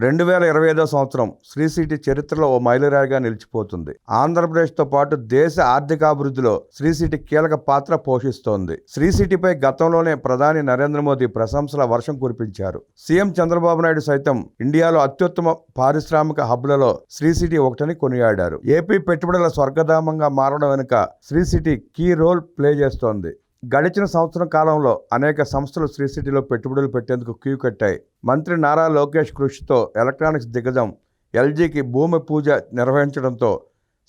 2025 సంవత్సరం శ్రీ సిటీ చరిత్రలో ఓ మైలురాయిగా నిలిచిపోతుంది. ఆంధ్రప్రదేశ్తో పాటు దేశ ఆర్థికాభివృద్ధిలో శ్రీ సిటీ కీలక పాత్ర పోషిస్తోంది. శ్రీ సిటీపై గతంలోనే ప్రధాని నరేంద్ర మోదీ ప్రశంసల వర్షం కురిపించారు. సీఎం చంద్రబాబు నాయుడు సైతం ఇండియాలో అత్యుత్తమ పారిశ్రామిక హబ్లలో శ్రీ సిటీ ఒకటని కొనియాడారు. ఏపీ పెట్టుబడుల స్వర్గధామంగా మారడం వెనుక Sri City key role play చేస్తోంది. గడిచిన సంవత్సరం కాలంలో అనేక సంస్థలు శ్రీ సిటీలో పెట్టుబడులు పెట్టేందుకు క్యూ కట్టాయి. మంత్రి నారా లోకేష్ కృషితో ఎలక్ట్రానిక్స్ దిగ్గజం ఎల్జీకి భూమి పూజ నిర్వహించడంతో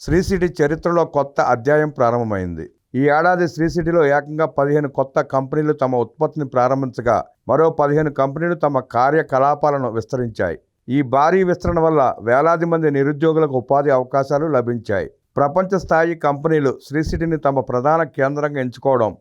శ్రీ సిటీ చరిత్రలో కొత్త అధ్యాయం ప్రారంభమైంది. ఈ ఏడాది శ్రీ సిటీలో ఏకంగా 15 కొత్త కంపెనీలు తమ ఉత్పత్తిని ప్రారంభించగా మరో 15 కంపెనీలు తమ కార్యకలాపాలను విస్తరించాయి. ఈ భారీ విస్తరణ వల్ల వేలాది మంది నిరుద్యోగులకు ఉపాధి అవకాశాలు లభించాయి. ప్రపంచ స్థాయి కంపెనీలు శ్రీ సిటీని తమ ప్రధాన కేంద్రంగా ఎంచుకోవడం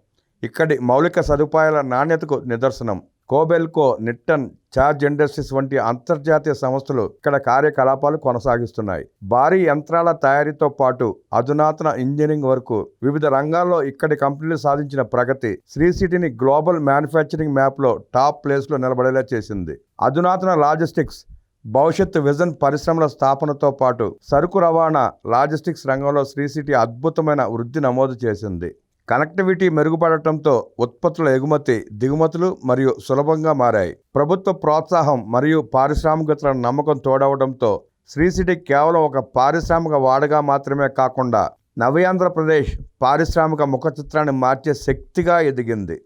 ఇక్కడి మౌలిక సదుపాయాల నాణ్యతకు నిదర్శనం. కోబెల్కో, నిట్టన్, చార్జ్ ఇండస్ట్రీస్ వంటి అంతర్జాతీయ సంస్థలు ఇక్కడ కార్యకలాపాలు కొనసాగిస్తున్నాయి. భారీ యంత్రాల తయారీతో పాటు అధునాతన ఇంజనీరింగ్ వరకు వివిధ రంగాల్లో ఇక్కడి కంపెనీలు సాధించిన ప్రగతి శ్రీ సిటీని గ్లోబల్ మ్యానుఫ్యాక్చరింగ్ మ్యాప్లో టాప్ ప్లేస్లో నిలబడేలా చేసింది. అధునాతన లాజిస్టిక్స్, భవిష్యత్తు విజన్ పరిశ్రమల స్థాపనతో పాటు సరుకు రవాణా, లాజిస్టిక్స్ రంగంలో శ్రీ సిటీ అద్భుతమైన వృద్ధి నమోదు చేసింది. కనెక్టివిటీ మెరుగుపడటంతో ఉత్పత్తుల ఎగుమతి, దిగుమతులు మరియు సులభంగా మారాయి. ప్రభుత్వ ప్రోత్సాహం మరియు పారిశ్రామికతల నమ్మకం తోడవడంతో శ్రీ సిటీ కేవలం ఒక పారిశ్రామిక వాడగా మాత్రమే కాకుండా నవ్యాంధ్రప్రదేశ్ పారిశ్రామిక ముఖ చిత్రాన్ని మార్చే శక్తిగా ఎదిగింది.